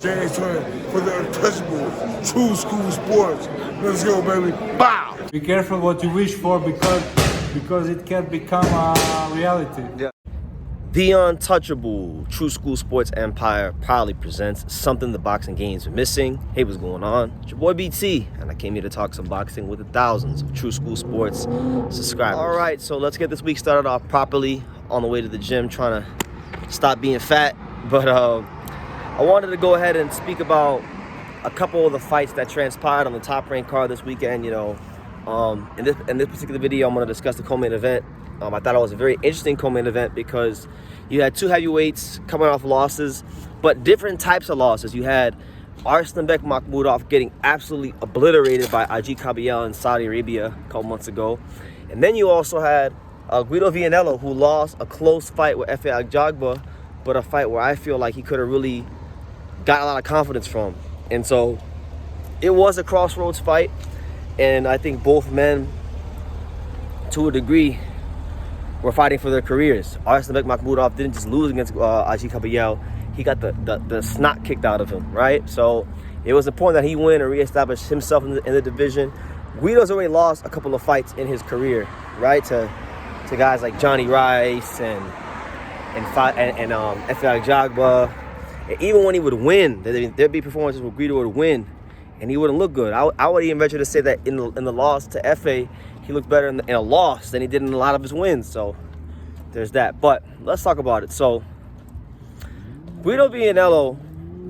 James Turner for the untouchable true school sports. Let's go, baby. Bow! Be careful what you wish for because it can become a reality. Yeah. The Untouchable True School Sports Empire proudly presents something the boxing game's missing. Hey, what's going on? It's your boy BT, and I came here to talk some boxing with the thousands of True School Sports subscribers. All right, so let's get this week started off properly. On the way to the gym, trying to stop being fat. But I wanted to go ahead and speak about a couple of the fights that transpired on the top-ranked card this weekend. You know, in this particular video, I'm going to discuss the co-main event. I thought it was a very interesting co-main event because you had two heavyweights coming off losses, but different types of losses. You had Arslanbek Makhmudov getting absolutely obliterated by Aji Kabayel in Saudi Arabia a couple months ago. And then you also had Guido Vianello, who lost a close fight with Efe Ajagba, but a fight where I feel like he could have really got a lot of confidence from. And so it was a crossroads fight, and I think both men, to a degree, were fighting for their careers. Arslanbek Makhmudov didn't just lose against Aji Kabayel. He got the snot kicked out of him, right? So it was important that he win and reestablish himself in the division. Guido's already lost a couple of fights in his career, right? To guys like Johnny Rice and Efe Ajagba. And even when he would win, there'd be performances where Guido would win and he wouldn't look good. I would even venture to say that in the loss to Efe, he looked better in a loss than he did in a lot of his wins. So there's that. But let's talk about it. So Guido Vianello,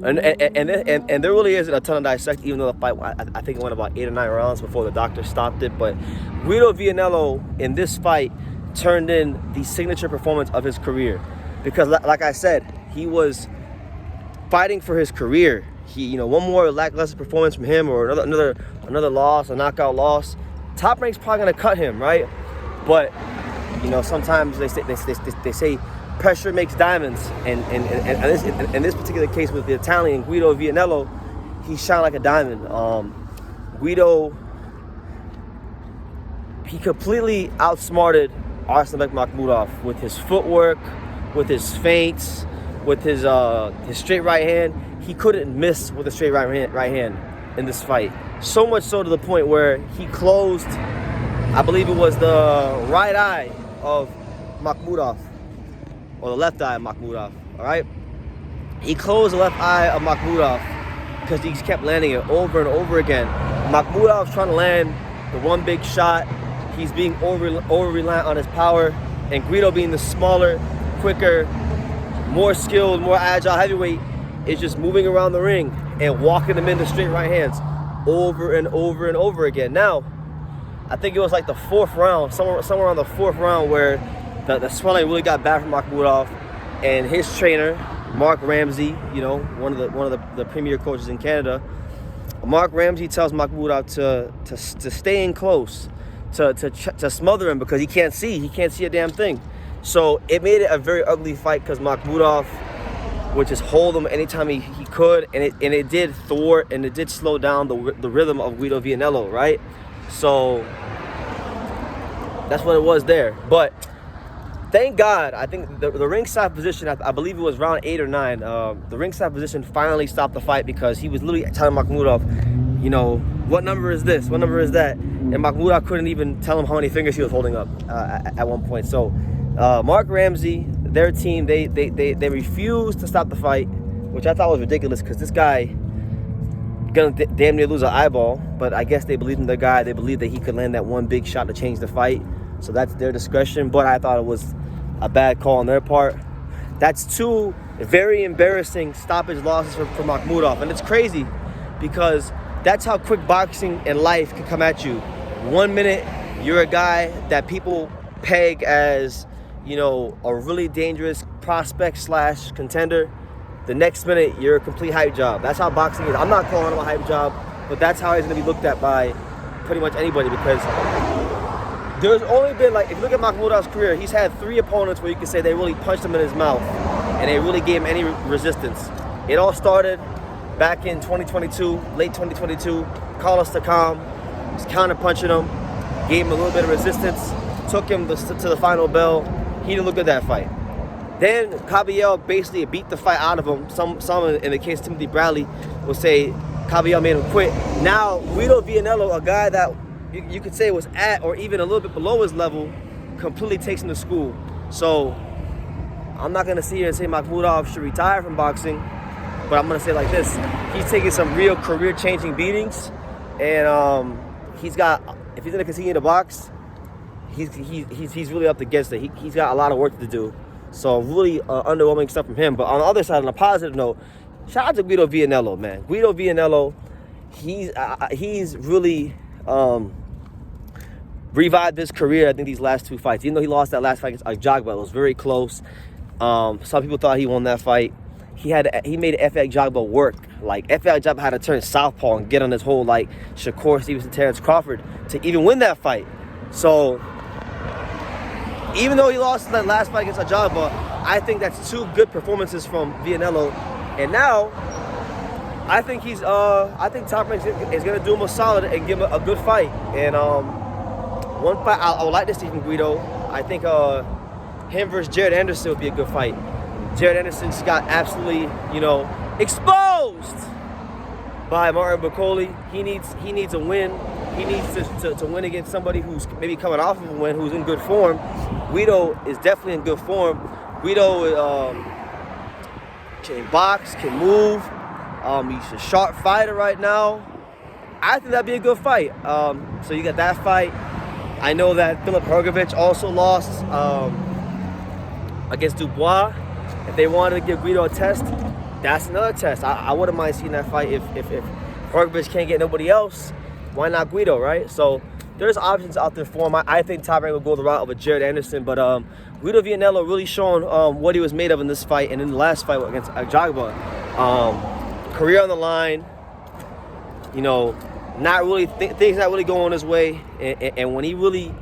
and there really isn't a ton of dissect, even though the fight, I think it went about 8 or 9 rounds before the doctor stopped it. But Guido Vianello in this fight turned in the signature performance of his career, because like I said, he was fighting for his career. He, you know, one more lackluster performance from him, or another loss, a knockout loss, Top Rank's probably gonna cut him, right? But you know, sometimes they say pressure makes diamonds, and in this particular case with the Italian Guido Vianello, he shined like a diamond. Guido, he completely outsmarted Arslanbek Makhmudov with his footwork, with his feints, with his straight right hand. He couldn't miss with a straight right hand in this fight. So much so to the point where he closed, I believe it was the right eye of Makhmudov, or the left eye of Makhmudov, all right? He closed the left eye of Makhmudov because he kept landing it over and over again. Makhmudov's trying to land the one big shot. He's being over reliant on his power, and Guido, being the smaller, quicker, more skilled, more agile heavyweight, is just moving around the ring and walking them into straight right hands over and over and over again. Now, I think it was like the 4th round, somewhere around the 4th round, where the swelling really got bad from Makhmudov, and his trainer, Mark Ramsey, you know, one of the premier coaches in Canada, Mark Ramsey tells Makhmudov to stay in close, to smother him, because he can't see a damn thing. So it made it a very ugly fight, because Makhmudov would just hold him anytime he could, and it did thwart and it did slow down the rhythm of Guido Vianello, right? So that's what it was there. But thank God, I think the ringside position, I believe it was round 8 or 9, the ringside position finally stopped the fight, because he was literally telling Makhmudov, you know, what number is this? What number is that? And Makhmudov couldn't even tell him how many fingers he was holding up at one point. So Mark Ramsey, their team, they refused to stop the fight, which I thought was ridiculous, because this guy gonna damn near lose an eyeball. But I guess they believed in the guy. They believed that he could land that one big shot to change the fight. So that's their discretion. But I thought it was a bad call on their part. That's 2 very embarrassing stoppage losses for Makhmudov, and it's crazy because that's how quick boxing and life can come at you. 1 minute, you're a guy that people peg as, you know, a really dangerous prospect / contender. The next minute, you're a complete hype job. That's how boxing is. I'm not calling him a hype job, but that's how he's going to be looked at by pretty much anybody, because there's only been, like, if you look at Makhmudov's career, he's had 3 opponents where you can say they really punched him in his mouth and they really gave him any resistance. It all started back in 2022, late 2022. Carlos Takam was counter-punching him, gave him a little bit of resistance, took him to the final bell. He didn't look at that fight. Then Caballero basically beat the fight out of him. Some in the case of Timothy Bradley will say Caballero made him quit. Now Guido Vianello, a guy that you could say was at or even a little bit below his level, completely takes him to school. So I'm not gonna sit here and say Makhmudov should retire from boxing, but I'm gonna say it like this: he's taking some real career-changing beatings, and he's got, if he's gonna continue to box, he's really up against it. He's got a lot of work to do. So really underwhelming stuff from him. But on the other side, on a positive note, shout out to Guido Vianello, man. Guido Vianello, he's really revived his career. I think these last 2 fights, even though he lost that last fight against Jogba, it was very close. Some people thought he won that fight. He made F.A. Jogba work. Like, F.A. Jogba had to turn southpaw and get on this whole like Shakur Stevenson, Terrence Crawford to even win that fight. So even though he lost that last fight against Jogba, I think that's 2 good performances from Vianello. And now I think I think Top Rank is gonna do him a solid and give him a good fight. And one fight I would like to see from Guido, I think him versus Jared Anderson would be a good fight. Jared Anderson's got absolutely, exposed by Martin Bakole. He needs a win. He needs to win against somebody who's maybe coming off of a win, who's in good form. Guido is definitely in good form. Guido can box, can move. He's a sharp fighter right now. I think that'd be a good fight. So you got that fight. I know that Filip Hrgović also lost against Dubois. If they wanted to give Guido a test, that's another test. I wouldn't mind seeing that fight. If Hrgović can't get nobody else, why not Guido, right? So there's options out there for him. I think Top Rank will go the route of a Jared Anderson, but Guido Vianello really showing what he was made of in this fight and in the last fight against Jogba. Career on the line, not really things not really going his way, and when he really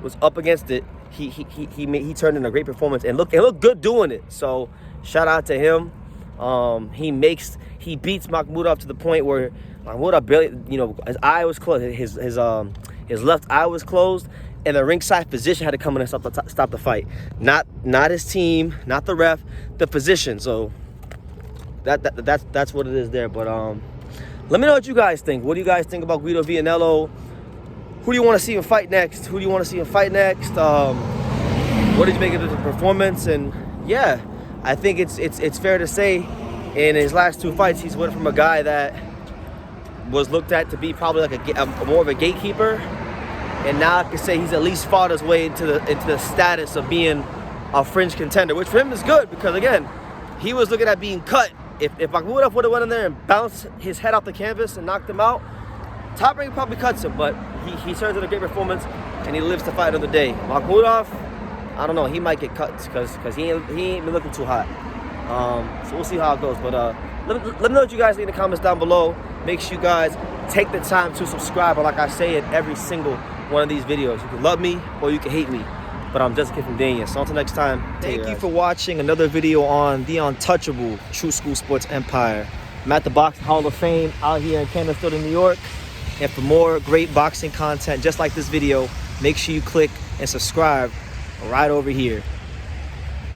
was up against it, he turned in a great performance and looked good doing it. So shout out to him. He beats Makhmudov to the point where Makhmudov barely, his eye was closed, his left eye was closed, and the ringside physician had to come in and stop the fight. Not his team, not the ref, the physician. So that's what it is there. But let me know what you guys think. What do you guys think about Guido Vianello? Who do you want to see him fight next? What did you make of the performance? And yeah, I think it's fair to say in his last 2 fights, he's went from a guy that was looked at to be probably like more of a gatekeeper, and now I can say he's at least fought his way into the status of being a fringe contender, which for him is good because again, he was looking at being cut. If Makhmudov would have went in there and bounced his head off the canvas and knocked him out, Top Rank probably cuts him, but he turns in a great performance and he lives to fight another day. Makhmudov, I don't know, he might get cut because he ain't been looking too hot. So we'll see how it goes. But let me know what you guys think in the comments down below. Make sure you guys take the time to subscribe. Or like I say in every single one of these videos, you can love me or you can hate me. But I'm just a kid from Dania. So until next time, thank you for watching another video on the untouchable True School Sports Empire. I'm at the Boxing Hall of Fame out here in Canastota, New York. And for more great boxing content just like this video, make sure you click and subscribe right over here.